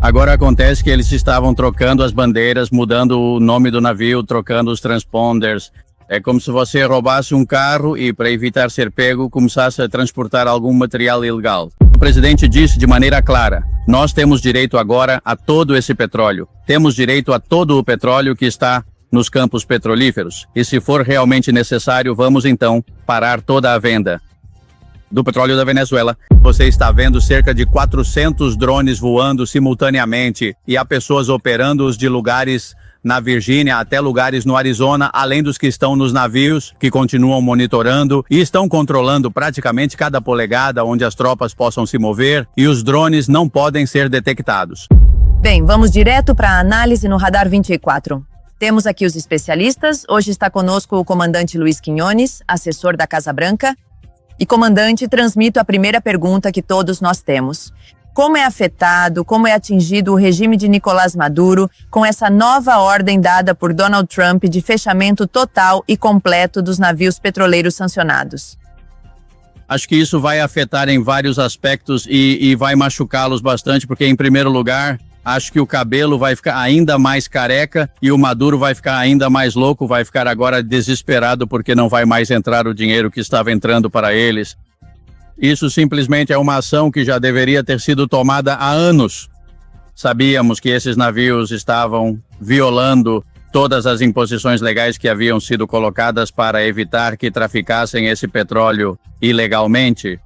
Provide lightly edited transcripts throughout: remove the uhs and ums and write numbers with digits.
Agora acontece que eles estavam trocando as bandeiras, mudando o nome do navio, trocando os transponders. É como se você roubasse um carro e, para evitar ser pego, começasse a transportar algum material ilegal. O presidente disse de maneira clara: nós temos direito agora a todo esse petróleo. Temos direito a todo o petróleo que está nos campos petrolíferos. E se for realmente necessário, vamos então parar toda a venda do petróleo da Venezuela. Você está vendo cerca de 400 drones voando simultaneamente e há pessoas operando-os de lugares na Virgínia até lugares no Arizona, além dos que estão nos navios, que continuam monitorando e estão controlando praticamente cada polegada onde as tropas possam se mover, e os drones não podem ser detectados. Bem, vamos direto para a análise no Radar 24. Temos aqui os especialistas. Hoje está conosco o comandante Luiz Quiñones, assessor da Casa Branca. E, comandante, transmito a primeira pergunta que todos nós temos. Como é afetado, como é atingido o regime de Nicolás Maduro com essa nova ordem dada por Donald Trump de fechamento total e completo dos navios petroleiros sancionados? Acho que isso vai afetar em vários aspectos e vai machucá-los bastante, porque, em primeiro lugar, acho que o cabelo vai ficar ainda mais careca e o Maduro vai ficar ainda mais louco, vai ficar agora desesperado porque não vai mais entrar o dinheiro que estava entrando para eles. Isso simplesmente é uma ação que já deveria ter sido tomada há anos. Sabíamos que esses navios estavam violando todas as imposições legais que haviam sido colocadas para evitar que traficassem esse petróleo ilegalmente.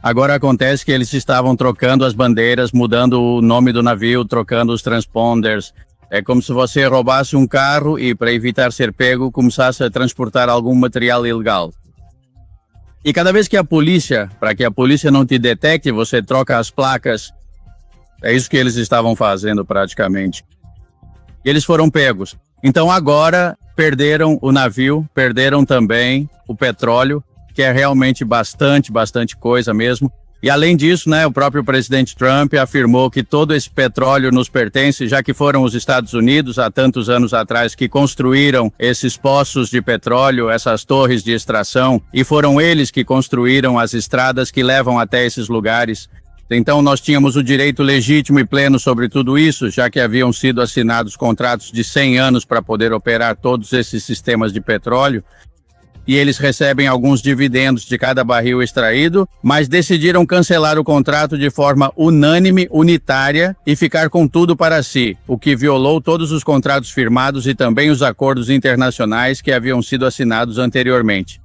Agora acontece que eles estavam trocando as bandeiras, mudando o nome do navio, trocando os transponders. É como se você roubasse um carro e, para evitar ser pego, começasse a transportar algum material ilegal. E cada vez que para que a polícia não te detecte, você troca as placas. É isso que eles estavam fazendo praticamente. E eles foram pegos. Então agora perderam o navio, perderam também o petróleo, que é realmente bastante coisa mesmo. E além disso, o próprio presidente Trump afirmou que todo esse petróleo nos pertence, já que foram os Estados Unidos, há tantos anos atrás, que construíram esses poços de petróleo, essas torres de extração, e foram eles que construíram as estradas que levam até esses lugares. Então nós tínhamos o direito legítimo e pleno sobre tudo isso, já que haviam sido assinados contratos de 100 anos para poder operar todos esses sistemas de petróleo. E eles recebem alguns dividendos de cada barril extraído, mas decidiram cancelar o contrato de forma unânime, unitária, e ficar com tudo para si, o que violou todos os contratos firmados e também os acordos internacionais que haviam sido assinados anteriormente.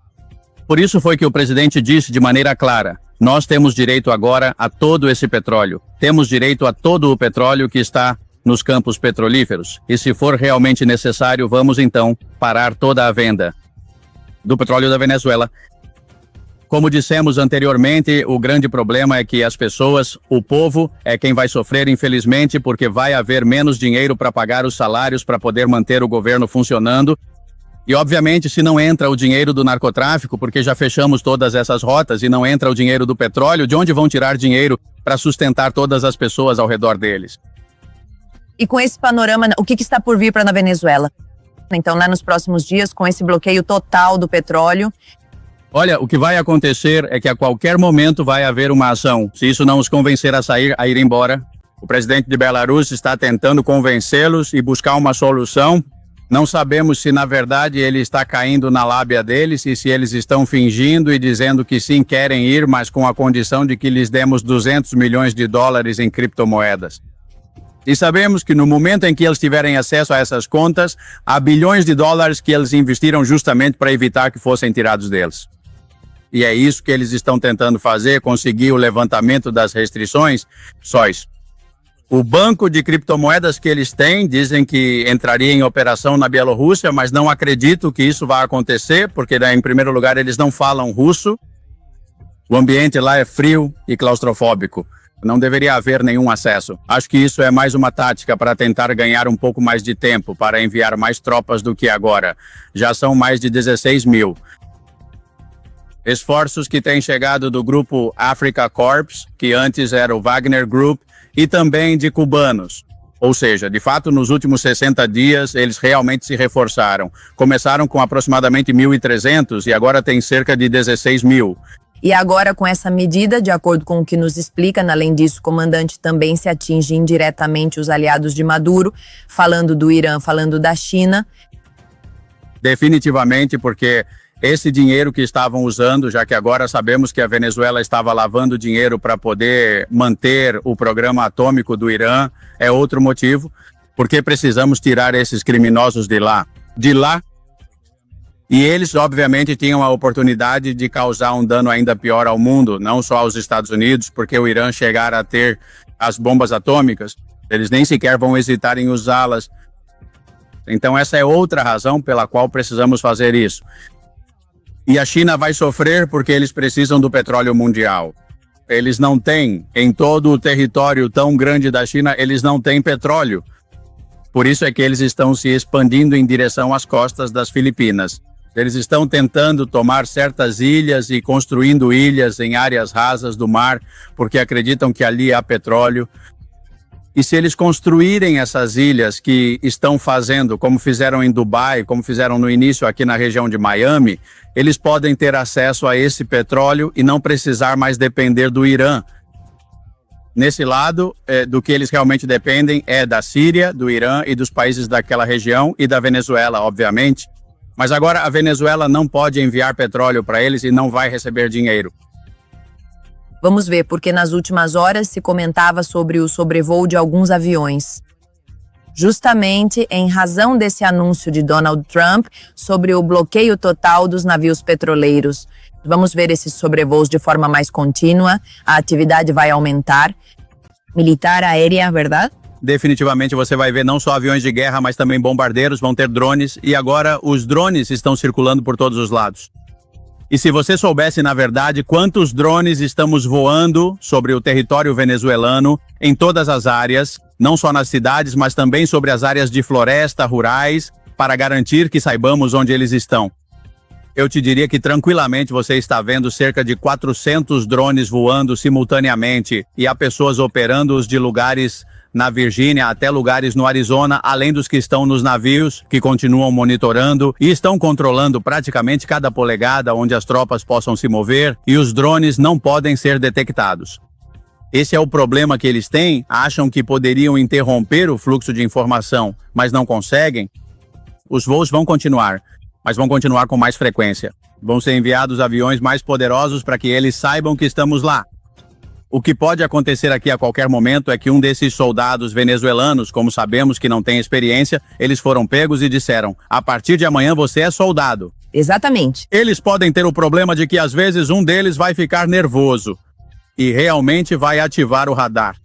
Por isso foi que o presidente disse de maneira clara: nós temos direito agora a todo esse petróleo. Temos direito a todo o petróleo que está nos campos petrolíferos. E se for realmente necessário, vamos então parar toda a venda do petróleo da Venezuela. Como dissemos anteriormente, o grande problema é que as pessoas, o povo, é quem vai sofrer, infelizmente, porque vai haver menos dinheiro para pagar os salários para poder manter o governo funcionando. E, obviamente, se não entra o dinheiro do narcotráfico, porque já fechamos todas essas rotas, e não entra o dinheiro do petróleo, de onde vão tirar dinheiro para sustentar todas as pessoas ao redor deles? E com esse panorama, o que está por vir para a Venezuela? Então, lá nos próximos dias, com esse bloqueio total do petróleo? Olha, o que vai acontecer é que a qualquer momento vai haver uma ação. Se isso não os convencer a ir embora, o presidente de Belarus está tentando convencê-los e buscar uma solução. Não sabemos se, na verdade, ele está caindo na lábia deles e se eles estão fingindo e dizendo que sim, querem ir, mas com a condição de que lhes demos 200 milhões de dólares em criptomoedas. E sabemos que no momento em que eles tiverem acesso a essas contas, há bilhões de dólares que eles investiram justamente para evitar que fossem tirados deles. E é isso que eles estão tentando fazer, conseguir o levantamento das restrições. Só isso. O banco de criptomoedas que eles têm, dizem que entraria em operação na Bielorrússia, mas não acredito que isso vá acontecer, porque, em primeiro lugar, eles não falam russo. O ambiente lá é frio e claustrofóbico. Não deveria haver nenhum acesso. Acho que isso é mais uma tática para tentar ganhar um pouco mais de tempo, para enviar mais tropas do que agora. Já são mais de 16 mil. Esforços que têm chegado do grupo Africa Corps, que antes era o Wagner Group, e também de cubanos. Ou seja, de fato, nos últimos 60 dias, eles realmente se reforçaram. Começaram com aproximadamente 1.300 e agora tem cerca de 16 mil. E agora, com essa medida, de acordo com o que nos explica, além disso, comandante, também se atinge indiretamente os aliados de Maduro, falando do Irã, falando da China. Definitivamente, porque esse dinheiro que estavam usando, já que agora sabemos que a Venezuela estava lavando dinheiro para poder manter o programa atômico do Irã, é outro motivo, porque precisamos tirar esses criminosos de lá. E eles, obviamente, tinham a oportunidade de causar um dano ainda pior ao mundo, não só aos Estados Unidos, porque o Irã chegar a ter as bombas atômicas, eles nem sequer vão hesitar em usá-las. Então essa é outra razão pela qual precisamos fazer isso. E a China vai sofrer porque eles precisam do petróleo mundial. Eles não têm, em todo o território tão grande da China, eles não têm petróleo. Por isso é que eles estão se expandindo em direção às costas das Filipinas. Eles estão tentando tomar certas ilhas e construindo ilhas em áreas rasas do mar, porque acreditam que ali há petróleo. E se eles construírem essas ilhas que estão fazendo, como fizeram em Dubai, como fizeram no início aqui na região de Miami, eles podem ter acesso a esse petróleo e não precisar mais depender do Irã. Nesse lado, do que eles realmente dependem é da Síria, do Irã e dos países daquela região e da Venezuela, obviamente. Mas agora a Venezuela não pode enviar petróleo para eles e não vai receber dinheiro. Vamos ver, porque nas últimas horas se comentava sobre o sobrevoo de alguns aviões. Justamente em razão desse anúncio de Donald Trump sobre o bloqueio total dos navios petroleiros. Vamos ver esses sobrevoos de forma mais contínua, a atividade vai aumentar. Militar, aérea, verdade? Definitivamente você vai ver não só aviões de guerra, mas também bombardeiros, vão ter drones. E agora os drones estão circulando por todos os lados. E se você soubesse, na verdade, quantos drones estamos voando sobre o território venezuelano, em todas as áreas, não só nas cidades, mas também sobre as áreas de floresta, rurais, para garantir que saibamos onde eles estão. Eu te diria que tranquilamente você está vendo cerca de 400 drones voando simultaneamente e há pessoas operando-os de lugares na Virgínia até lugares no Arizona, além dos que estão nos navios, que continuam monitorando e estão controlando praticamente cada polegada onde as tropas possam se mover, e os drones não podem ser detectados. Esse é o problema que eles têm, acham que poderiam interromper o fluxo de informação, mas não conseguem. Os voos vão continuar, mas vão continuar com mais frequência. Vão ser enviados aviões mais poderosos para que eles saibam que estamos lá. O que pode acontecer aqui a qualquer momento é que um desses soldados venezuelanos, como sabemos que não tem experiência, eles foram pegos e disseram: a partir de amanhã você é soldado. Exatamente. Eles podem ter o problema de que às vezes um deles vai ficar nervoso e realmente vai ativar o radar,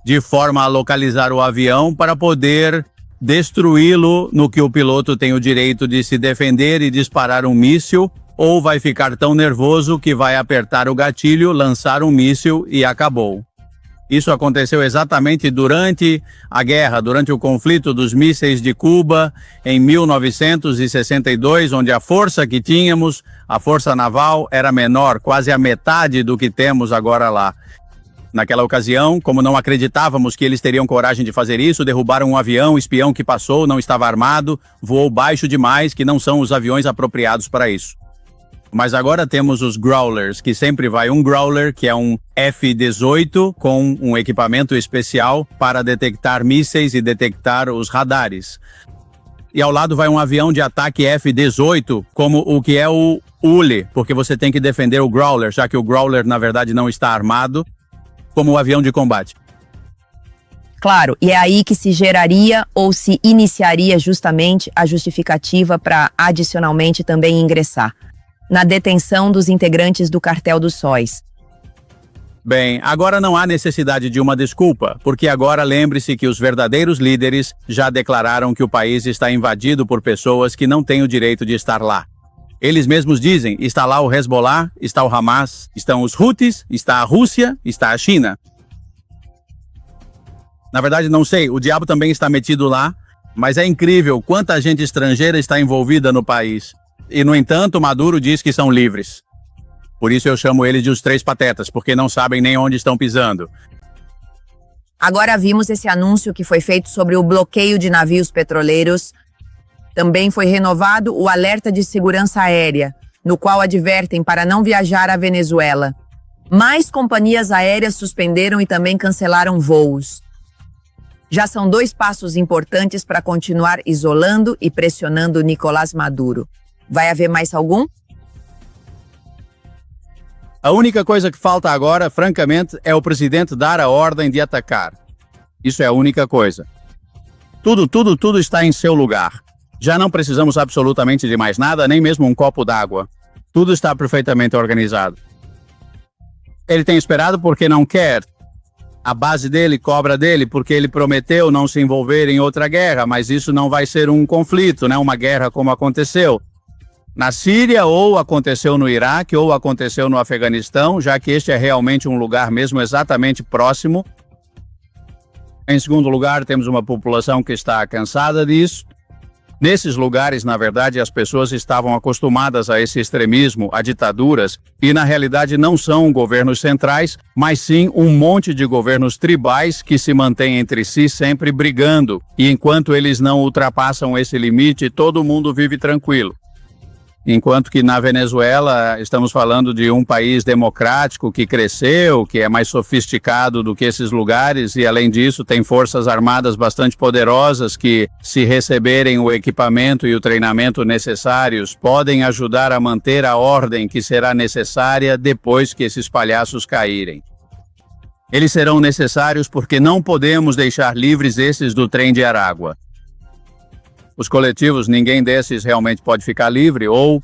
de forma a localizar o avião para poder destruí-lo no que o piloto tem o direito de se defender e disparar um míssil, ou vai ficar tão nervoso que vai apertar o gatilho, lançar um míssil e acabou. Isso aconteceu exatamente durante a guerra, durante o conflito dos mísseis de Cuba, em 1962, onde a força que tínhamos, a força naval, era menor, quase a metade do que temos agora lá. Naquela ocasião, como não acreditávamos que eles teriam coragem de fazer isso, derrubaram um avião espião que passou, não estava armado, voou baixo demais, que não são os aviões apropriados para isso. Mas agora temos os Growlers, que sempre vai um Growler, que é um F-18, com um equipamento especial para detectar mísseis e detectar os radares. E ao lado vai um avião de ataque F-18, como o que é o ULE, porque você tem que defender o Growler, já que o Growler, na verdade, não está armado, como o avião de combate. Claro, e é aí que se geraria ou se iniciaria justamente a justificativa para adicionalmente também ingressar na detenção dos integrantes do Cartel dos Sóis. Bem, agora não há necessidade de uma desculpa, porque agora lembre-se que os verdadeiros líderes já declararam que o país está invadido por pessoas que não têm o direito de estar lá. Eles mesmos dizem, está lá o Hezbollah, está o Hamas, estão os Houthis, está a Rússia, está a China. Na verdade, não sei, o diabo também está metido lá, mas é incrível quanta gente estrangeira está envolvida no país. E, no entanto, Maduro diz que são livres. Por isso eu chamo eles de os três patetas, porque não sabem nem onde estão pisando. Agora vimos esse anúncio que foi feito sobre o bloqueio de navios petroleiros. Também foi renovado o alerta de segurança aérea. no qual advertem para não viajar à Venezuela. Mais companhias aéreas suspenderam e também cancelaram voos. Já são 2 passos importantes para continuar isolando e pressionando Nicolás Maduro. Vai haver mais algum? A única coisa que falta agora, francamente, é o presidente dar a ordem de atacar. Isso é a única coisa. Tudo está em seu lugar. Já não precisamos absolutamente de mais nada, nem mesmo um copo d'água. Tudo está perfeitamente organizado. Ele tem esperado porque não quer. A base dele cobra dele porque ele prometeu não se envolver em outra guerra, mas isso não vai ser um conflito, né? Uma guerra como aconteceu na Síria, ou aconteceu no Iraque, ou aconteceu no Afeganistão, já que este é realmente um lugar mesmo exatamente próximo. Em segundo lugar, temos uma população que está cansada disso. Nesses lugares, na verdade, as pessoas estavam acostumadas a esse extremismo, a ditaduras, e na realidade não são governos centrais, mas sim um monte de governos tribais que se mantêm entre si sempre brigando, e enquanto eles não ultrapassam esse limite, todo mundo vive tranquilo. Enquanto que na Venezuela estamos falando de um país democrático que cresceu, que é mais sofisticado do que esses lugares e, além disso, tem forças armadas bastante poderosas que, se receberem o equipamento e o treinamento necessários, podem ajudar a manter a ordem que será necessária depois que esses palhaços caírem. Eles serão necessários porque não podemos deixar livres esses do trem de Aragua. Os coletivos, ninguém desses realmente pode ficar livre ou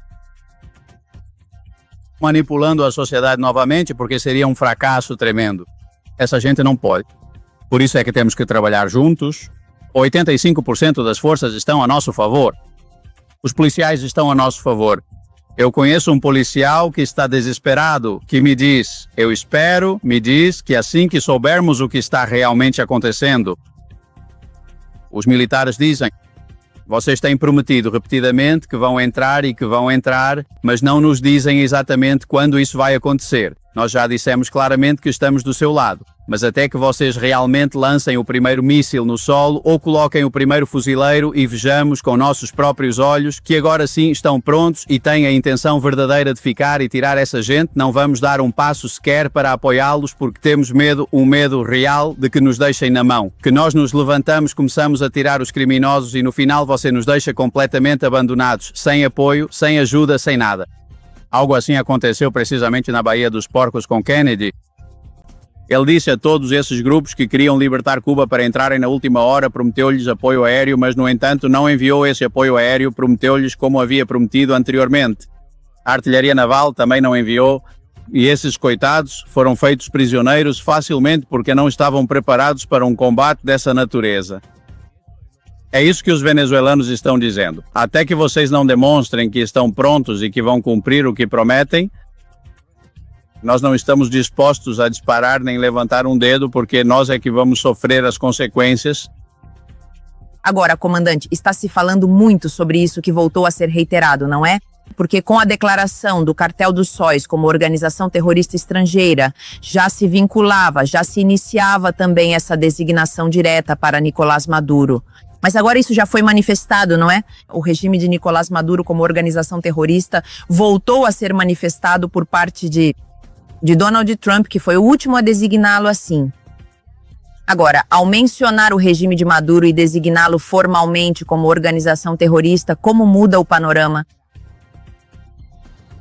manipulando a sociedade novamente, porque seria um fracasso tremendo. Essa gente não pode. Por isso é que temos que trabalhar juntos. 85% das forças estão a nosso favor. Os policiais estão a nosso favor. Eu conheço um policial que está desesperado, que me diz, eu espero, me diz que assim que soubermos o que está realmente acontecendo, os militares dizem, vocês têm prometido repetidamente que vão entrar e que vão entrar, mas não nos dizem exatamente quando isso vai acontecer. Nós já dissemos claramente que estamos do seu lado, mas até que vocês realmente lancem o primeiro míssil no solo ou coloquem o primeiro fuzileiro e vejamos com nossos próprios olhos que agora sim estão prontos e têm a intenção verdadeira de ficar e tirar essa gente, não vamos dar um passo sequer para apoiá-los porque temos medo, um medo real de que nos deixem na mão. Que nós nos levantamos, começamos a tirar os criminosos e no final você nos deixa completamente abandonados, sem apoio, sem ajuda, sem nada. Algo assim aconteceu precisamente na Baía dos Porcos com Kennedy. Ele disse a todos esses grupos que queriam libertar Cuba para entrarem na última hora, prometeu-lhes apoio aéreo, mas no entanto não enviou esse apoio aéreo, prometeu-lhes como havia prometido anteriormente. A artilharia naval também não enviou, e esses coitados foram feitos prisioneiros facilmente porque não estavam preparados para um combate dessa natureza. É isso que os venezuelanos estão dizendo. Até que vocês não demonstrem que estão prontos e que vão cumprir o que prometem, nós não estamos dispostos a disparar nem levantar um dedo, porque nós é que vamos sofrer as consequências. Agora, comandante, está se falando muito sobre isso que voltou a ser reiterado, não é? Porque com a declaração do Cartel dos Sóis como organização terrorista estrangeira, já se vinculava, já se iniciava também essa designação direta para Nicolás Maduro. Mas agora isso já foi manifestado, não é? O regime de Nicolás Maduro como organização terrorista voltou a ser manifestado por parte de Donald Trump, que foi o último a designá-lo assim. Agora, ao mencionar o regime de Maduro e designá-lo formalmente como organização terrorista, como muda o panorama?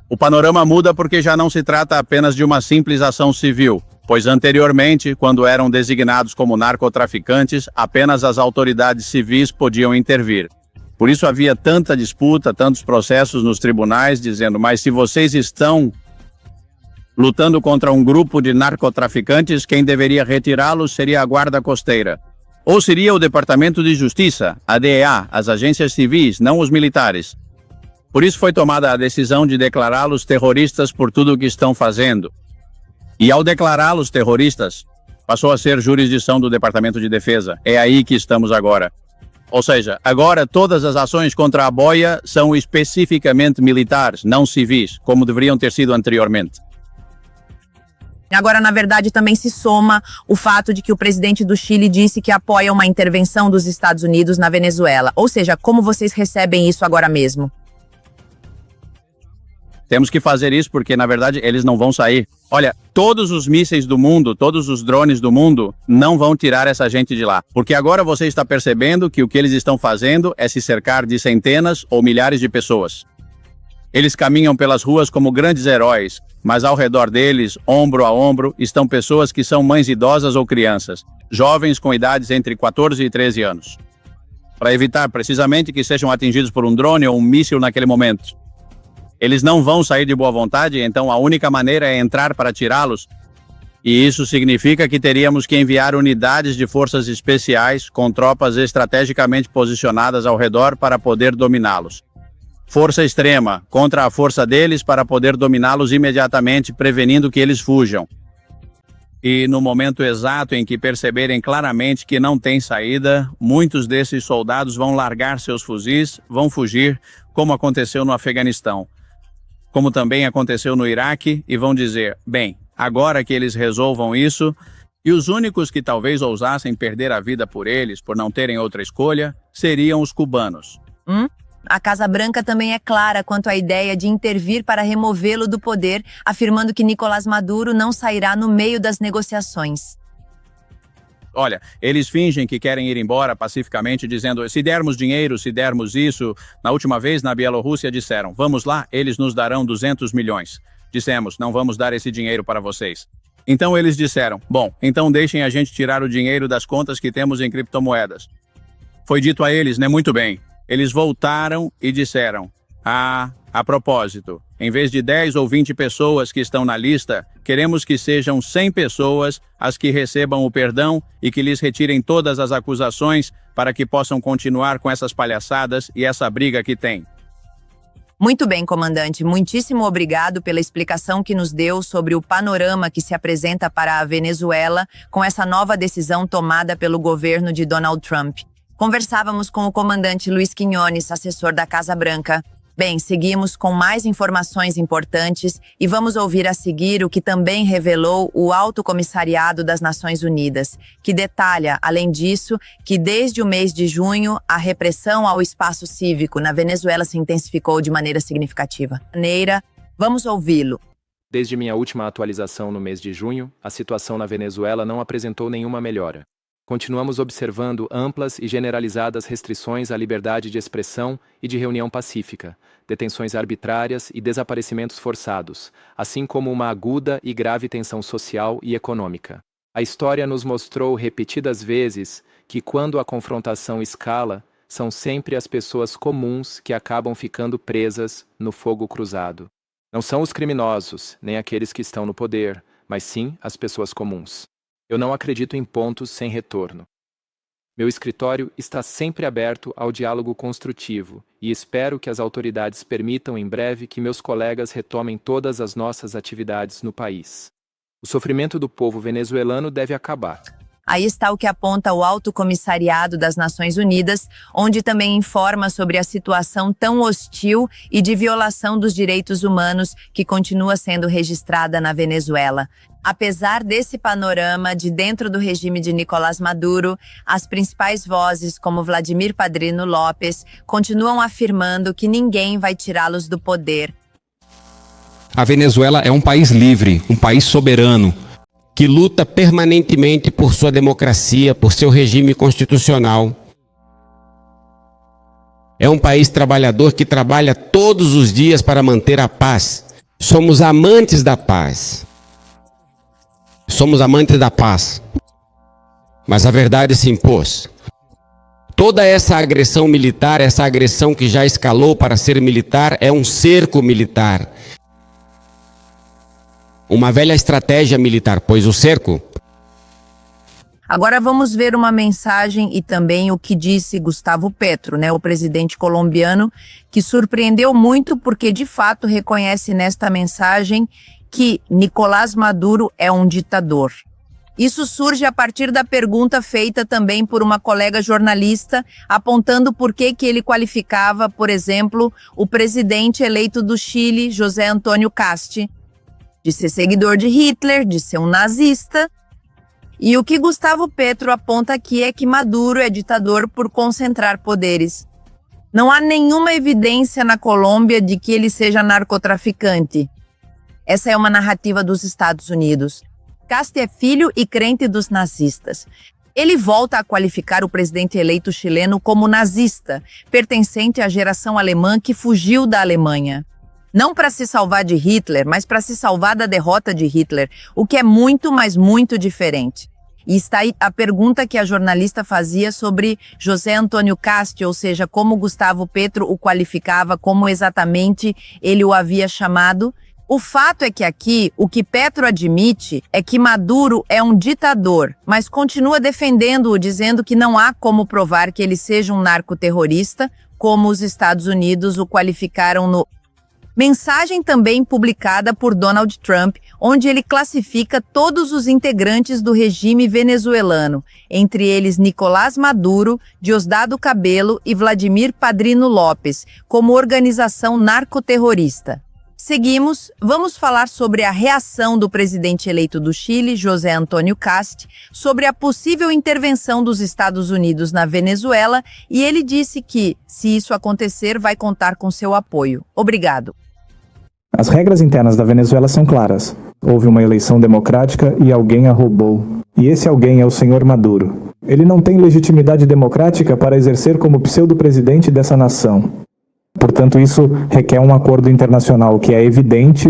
O panorama muda porque já não se trata apenas de uma simples ação civil, pois anteriormente, quando eram designados como narcotraficantes, apenas as autoridades civis podiam intervir. Por isso havia tanta disputa, tantos processos nos tribunais dizendo, mas se vocês estão lutando contra um grupo de narcotraficantes, quem deveria retirá-los seria a Guarda Costeira. Ou seria o Departamento de Justiça, a DEA, as agências civis, não os militares. Por isso foi tomada a decisão de declará-los terroristas por tudo o que estão fazendo. E ao declará-los terroristas, passou a ser jurisdição do Departamento de Defesa. É aí que estamos agora. Ou seja, agora todas as ações contra a boia são especificamente militares, não civis, como deveriam ter sido anteriormente. Agora, na verdade, também se soma o fato de que o presidente do Chile disse que apoia uma intervenção dos Estados Unidos na Venezuela. Ou seja, como vocês recebem isso agora mesmo? Temos que fazer isso porque, na verdade, eles não vão sair. Olha, todos os mísseis do mundo, todos os drones do mundo não vão tirar essa gente de lá. Porque agora você está percebendo que o que eles estão fazendo é se cercar de centenas ou milhares de pessoas. Eles caminham pelas ruas como grandes heróis, mas ao redor deles, ombro a ombro, estão pessoas que são mães idosas ou crianças, jovens com idades entre 14 e 13 anos. Para evitar precisamente que sejam atingidos por um drone ou um míssil naquele momento. Eles não vão sair de boa vontade, então a única maneira é entrar para tirá-los. E isso significa que teríamos que enviar unidades de forças especiais com tropas estrategicamente posicionadas ao redor para poder dominá-los. Força extrema contra a força deles para poder dominá-los imediatamente, prevenindo que eles fujam. E no momento exato em que perceberem claramente que não tem saída, muitos desses soldados vão largar seus fuzis, vão fugir, como aconteceu no Afeganistão. Como também aconteceu no Iraque, e vão dizer, bem, agora que eles resolvam isso, e os únicos que talvez ousassem perder a vida por eles, por não terem outra escolha, seriam os cubanos. A Casa Branca também é clara quanto à ideia de intervir para removê-lo do poder, afirmando que Nicolás Maduro não sairá no meio das negociações. Olha, eles fingem que querem ir embora pacificamente, dizendo, se dermos dinheiro, se dermos isso. Na última vez, na Bielorrússia, disseram, vamos lá, eles nos darão 200 milhões. Dissemos, não vamos dar esse dinheiro para vocês. Então eles disseram, bom, então deixem a gente tirar o dinheiro das contas que temos em criptomoedas. Foi dito a eles, né, muito bem. Eles voltaram e disseram, a propósito, em vez de 10 ou 20 pessoas que estão na lista, queremos que sejam 100 pessoas as que recebam o perdão e que lhes retirem todas as acusações para que possam continuar com essas palhaçadas e essa briga que tem. Muito bem, comandante. Muitíssimo obrigado pela explicação que nos deu sobre o panorama que se apresenta para a Venezuela com essa nova decisão tomada pelo governo de Donald Trump. Conversávamos com o comandante Luiz Quinones, assessor da Casa Branca. Bem, seguimos com mais informações importantes e vamos ouvir a seguir o que também revelou o Alto Comissariado das Nações Unidas, que detalha, além disso, que desde o mês de junho a repressão ao espaço cívico na Venezuela se intensificou de maneira significativa. Vamos ouvi-lo. Desde minha última atualização no mês de junho, a situação na Venezuela não apresentou nenhuma melhora. Continuamos observando amplas e generalizadas restrições à liberdade de expressão e de reunião pacífica, detenções arbitrárias e desaparecimentos forçados, assim como uma aguda e grave tensão social e econômica. A história nos mostrou repetidas vezes que, quando a confrontação escala, são sempre as pessoas comuns que acabam ficando presas no fogo cruzado. Não são os criminosos, nem aqueles que estão no poder, mas sim as pessoas comuns. Eu não acredito em pontos sem retorno. Meu escritório está sempre aberto ao diálogo construtivo e espero que as autoridades permitam em breve que meus colegas retomem todas as nossas atividades no país. O sofrimento do povo venezuelano deve acabar. Aí está o que aponta o Alto Comissariado das Nações Unidas, onde também informa sobre a situação tão hostil e de violação dos direitos humanos que continua sendo registrada na Venezuela. Apesar desse panorama de dentro do regime de Nicolás Maduro, as principais vozes, como Vladimir Padrino Lopes, continuam afirmando que ninguém vai tirá-los do poder. A Venezuela é um país livre, um país soberano, que luta permanentemente por sua democracia, por seu regime constitucional. É um país trabalhador que trabalha todos os dias para manter a paz. Somos amantes da paz. Somos amantes da paz. Mas a verdade se impôs. Toda essa agressão militar, essa agressão que já escalou para ser militar, é um cerco militar. Uma velha estratégia militar, pois o cerco... Agora vamos ver uma mensagem e também o que disse Gustavo Petro, o presidente colombiano, que surpreendeu muito porque de fato reconhece nesta mensagem que Nicolás Maduro é um ditador. Isso surge a partir da pergunta feita também por uma colega jornalista, apontando por que ele qualificava, por exemplo, o presidente eleito do Chile, José Antônio Casti, de ser seguidor de Hitler, de ser um nazista. E o que Gustavo Petro aponta aqui é que Maduro é ditador por concentrar poderes. Não há nenhuma evidência na Colômbia de que ele seja narcotraficante. Essa é uma narrativa dos Estados Unidos. Cast é filho e crente dos nazistas. Ele volta a qualificar o presidente eleito chileno como nazista, pertencente à geração alemã que fugiu da Alemanha. Não para se salvar de Hitler, mas para se salvar da derrota de Hitler, o que é muito, mas muito diferente. E está aí a pergunta que a jornalista fazia sobre José Antônio Cast, ou seja, como Gustavo Petro o qualificava, como exatamente ele o havia chamado. O fato é que aqui, o que Petro admite é que Maduro é um ditador, mas continua defendendo-o, dizendo que não há como provar que ele seja um narcoterrorista, como os Estados Unidos o qualificaram no mensagem também publicada por Donald Trump, onde ele classifica todos os integrantes do regime venezuelano, entre eles Nicolás Maduro, Diosdado Cabello e Vladimir Padrino Lopes, como organização narcoterrorista. Seguimos, vamos falar sobre a reação do presidente eleito do Chile, José Antônio Cast, sobre a possível intervenção dos Estados Unidos na Venezuela, e ele disse que, se isso acontecer, vai contar com seu apoio. Obrigado. As regras internas da Venezuela são claras. Houve uma eleição democrática e alguém a roubou. E esse alguém é o senhor Maduro. Ele não tem legitimidade democrática para exercer como pseudo-presidente dessa nação. Portanto, isso requer um acordo internacional que é evidente.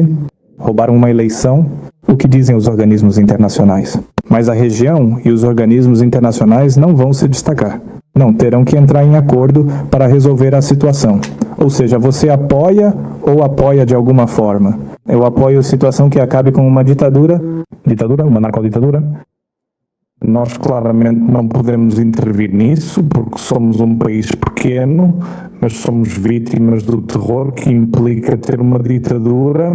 Roubaram uma eleição, o que dizem os organismos internacionais. Mas a região e os organismos internacionais não vão se destacar. Não, terão que entrar em acordo para resolver a situação. Ou seja, você apoia ou apoia de alguma forma. Eu apoio a situação que acabe com uma ditadura, uma narcoditadura. Nós claramente não podemos intervir nisso, porque somos um país pequeno, mas somos vítimas do terror que implica ter uma ditadura.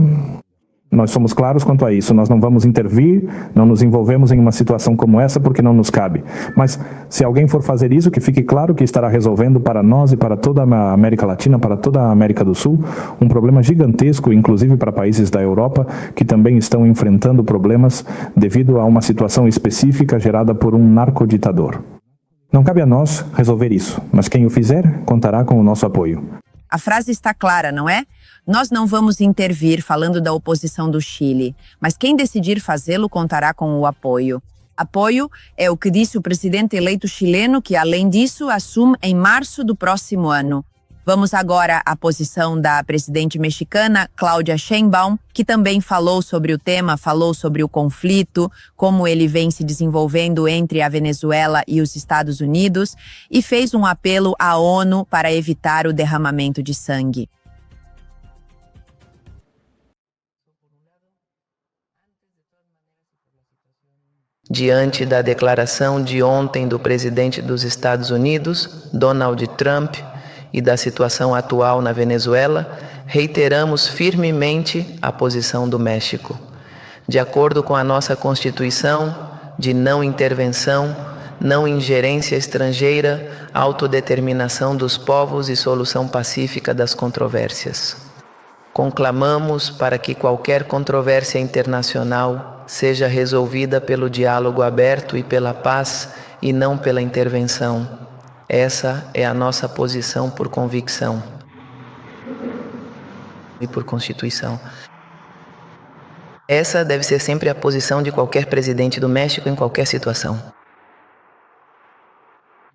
Nós somos claros quanto a isso, nós não vamos intervir, não nos envolvemos em uma situação como essa porque não nos cabe. Mas se alguém for fazer isso, que fique claro que estará resolvendo para nós e para toda a América Latina, para toda a América do Sul, um problema gigantesco, inclusive para países da Europa, que também estão enfrentando problemas devido a uma situação específica gerada por um narcoditador. Não cabe a nós resolver isso, mas quem o fizer contará com o nosso apoio. A frase está clara, não é? Nós não vamos intervir falando da oposição do Chile, mas quem decidir fazê-lo contará com o apoio. Apoio é o que disse o presidente eleito chileno, que além disso assume em março do próximo ano. Vamos agora à posição da presidente mexicana, Claudia Sheinbaum, que também falou sobre o tema, falou sobre o conflito, como ele vem se desenvolvendo entre a Venezuela e os Estados Unidos, e fez um apelo à ONU para evitar o derramamento de sangue. Diante da declaração de ontem do presidente dos Estados Unidos, Donald Trump, e da situação atual na Venezuela, reiteramos firmemente a posição do México. De acordo com a nossa Constituição, de não intervenção, não ingerência estrangeira, autodeterminação dos povos e solução pacífica das controvérsias. Conclamamos para que qualquer controvérsia internacional seja resolvida pelo diálogo aberto e pela paz e não pela intervenção. Essa é a nossa posição por convicção e por Constituição. Essa deve ser sempre a posição de qualquer presidente do México em qualquer situação.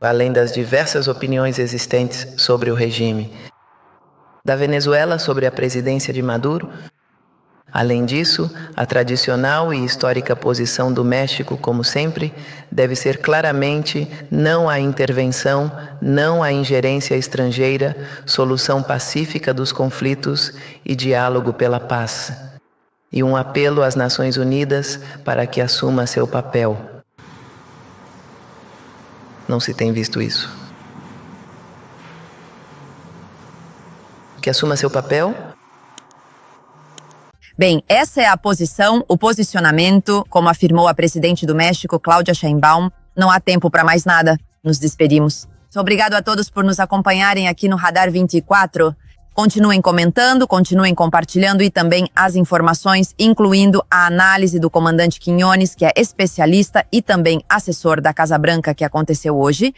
Além das diversas opiniões existentes sobre o regime da Venezuela, sobre a presidência de Maduro, além disso, a tradicional e histórica posição do México, como sempre, deve ser claramente não à intervenção, não à ingerência estrangeira, solução pacífica dos conflitos e diálogo pela paz. E um apelo às Nações Unidas para que assuma seu papel. Não se tem visto isso. Que assuma seu papel. Bem, essa é a posição, o posicionamento, como afirmou a presidente do México, Claudia Sheinbaum. Não há tempo para mais nada. Nos despedimos. Obrigado a todos por nos acompanharem aqui no Radar 24. Continuem comentando, continuem compartilhando e também as informações, incluindo a análise do comandante Quiñones, que é especialista e também assessor da Casa Branca, que aconteceu hoje.